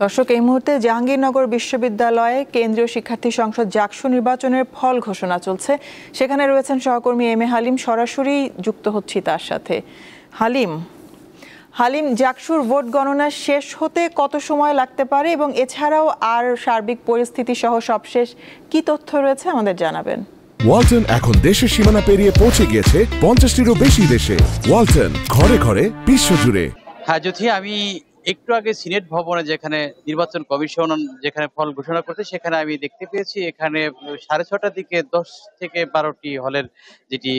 দর্শক, এই মুহূর্তে জাহাঙ্গীরনগর বিশ্ববিদ্যালয়ে কেন্দ্রীয় শিক্ষার্থী সংসদ জাকসু নির্বাচনের ফল ঘোষণা চলছে। সেখানে রয়েছেন সহকর্মী এম এ হালিম, সরাসরি যুক্ত হচ্ছি তার সাথে। হালিম, জাকসুর ভোট গণনা শেষ হতে কত সময় লাগতে পারে এবং এছাড়াও আর সার্বিক পরিস্থিতি সহ সবশেষ কি তথ্য রয়েছে আমাদের জানাবেন। ওয়ালটন এখন দেশের সীমানা পেরিয়ে পৌঁছে গিয়েছে 50টিরও বেশি দেশে। ওয়ালটন, ঘরে ঘরে বিশ্বজুড়ে। হ্যাঁ, যদি আমি একটু আগে সিনেট ভবনে যেখানে নির্বাচন কমিশন যেখানে ফল ঘোষণা করছে সেখানে আমি দেখতে পেয়েছি এখানে 6:30টার দিকে 10 থেকে 12টি হলের যেটি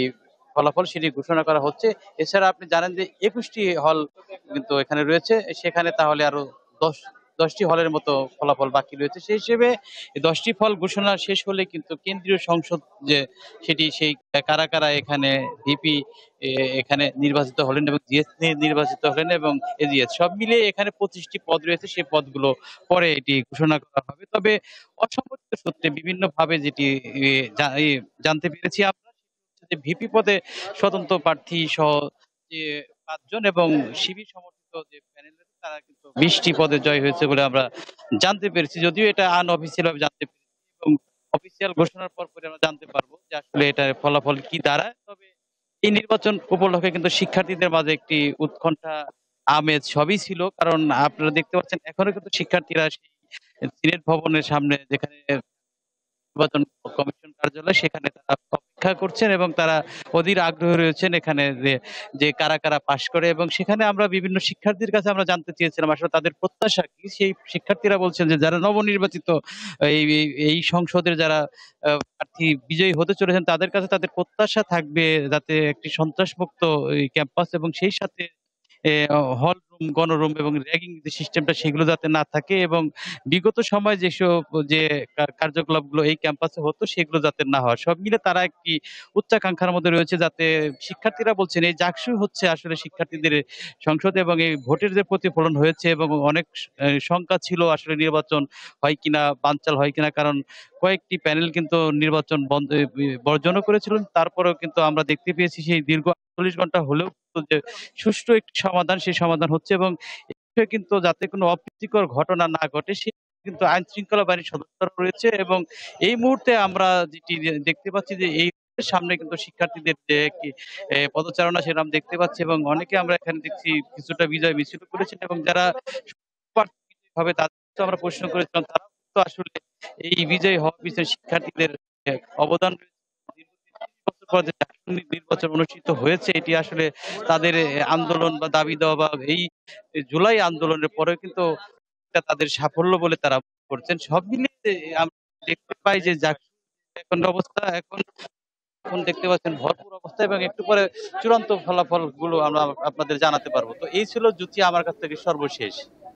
ফলাফল সেটি ঘোষণা করা হচ্ছে। এছাড়া আপনি জানেন যে 21টি হল কিন্তু এখানে রয়েছে, সেখানে তাহলে আরো 10টি হলের মতো ফলাফল বাকি রয়েছে। সেই হিসেবে 10টি ফল ঘোষণা শেষ হলে কিন্তু কেন্দ্রীয় সংসদ যে সেই কারা কারা এখানে ভিপি এখানে নির্বাচিত হলেন এবং জিএস নির্বাচিত হলেন এবং এজিএস সব মিলিয়ে এখানে 25টি পদ রয়েছে, সেই পদগুলো পরে এটি ঘোষণা করা হবে। তবে অসংগঠিত সূত্রে বিভিন্ন ভাবে যেটি জানতে পেরেছি আমরা, যে ভিপি পদে স্বতন্ত্র প্রার্থী সহ যে 5 জন এবং শিবির সমর্থিত যে প্যানেল রয়েছে তারা কিন্তু 20টি পদে জয় হয়েছে বলে আমরা জানতে পেরেছি। যদিও এটা আনঅফিসিয়াল ভাবে জানতে পেরেছি এবং অফিসিয়াল ঘোষণার পর পরে আমরা জানতে পারবো যে আসলে এটার ফলাফল কি দাঁড়ায়। তবে এই নির্বাচন উপলক্ষে কিন্তু শিক্ষার্থীদের মাঝে একটি উৎকণ্ঠা, আমেজ সবই ছিল। কারণ আপনারা দেখতে পাচ্ছেন এখনো কিন্তু শিক্ষার্থীরা সেই সিনেট ভবনের সামনে যেখানে নির্বাচন কমিশন কার্যালয় সেখানে তারা অপেক্ষা করছেন এবং তারা অধীর আগ্রহে রয়েছেন এখানে যে কারা কারা পাশ করে। এবং সেখানে আমরা বিভিন্ন শিক্ষার্থীর কাছে আমরা জানতে চেয়েছিলাম আসলে তাদের প্রত্যাশা কি। সেই শিক্ষার্থীরা বলছেন যে যারা নবনির্বাচিত এই সংসদের যারা প্রার্থী বিজয়ী হতে চলেছেন তাদের কাছে তাদের প্রত্যাশা থাকবে যাতে একটি সন্ত্রাসমুক্ত এই ক্যাম্পাস এবং সেই সাথে হল রুম, গণরুম এবং র্যাগিং যে সিস্টেমটা সেগুলো যাতে না থাকে এবং বিগত সময়ে যেসব যে কার্যকলাপগুলো এই ক্যাম্পাসে হতো সেগুলো যাতে না হয়। সব মিলে তারা একটি উচ্চাকাঙ্ক্ষার মধ্যে রয়েছে, যাতে শিক্ষার্থীরা বলছেন এই জাকসু হচ্ছে আসলে শিক্ষার্থীদের সংসদ এবং এই ভোটের যে প্রতিফলন হয়েছে এবং অনেক শঙ্কা ছিল আসলে নির্বাচন হয় কিনা, বানচাল হয় কিনা। কারণ কয়েকটি প্যানেল কিন্তু নির্বাচন বর্জনও করেছিলেন। তারপরেও কিন্তু আমরা দেখতে পেয়েছি সেই দীর্ঘ 48 ঘন্টা হলেও যে সুষ্ঠু একটি সমাধান, সেই সমাধান হচ্ছে এবং এ বিষয়ে কিন্তু যাতে কোনো অপ্রীতিকর ঘটনা না ঘটে সে কিন্তু আইন শৃঙ্খলা বাহিনীর সদস্যরা রয়েছে। এবং এই মুহূর্তে আমরা যেটি দেখতে পাচ্ছি যে এই সামনে কিন্তু শিক্ষার্থীদের যে একটি পদচারণা সেটা আমরা দেখতে পাচ্ছি এবং অনেকে আমরা এখানে দেখছি কিছুটা বিজয় মিছিল করেছেন এবং যারা হবে তাদের আমরা প্রশ্ন করেছিলাম তারা তো আসলে এই বিজয় হওয়ার পিছনে শিক্ষার্থীদের অবদান রয়েছে। বছর পর যে নির্বাচন অনুষ্ঠিত হয়েছে এটি আসলে তাদের আন্দোলন বা দাবি দেওয়া বা এই জুলাই আন্দোলনের পরে কিন্তু এটা তাদের সাফল্য বলে তারা করছেন। সব মিলিয়ে আমরা দেখতে পাই যে এখন অবস্থা এখন এখন দেখতে পাচ্ছেন ভরপুর অবস্থা এবং একটু পরে চূড়ান্ত ফলাফল গুলো আমরা আপনাদের জানাতে পারবো। তো এই ছিল জুতি আমার কাছ থেকে সর্বশেষ।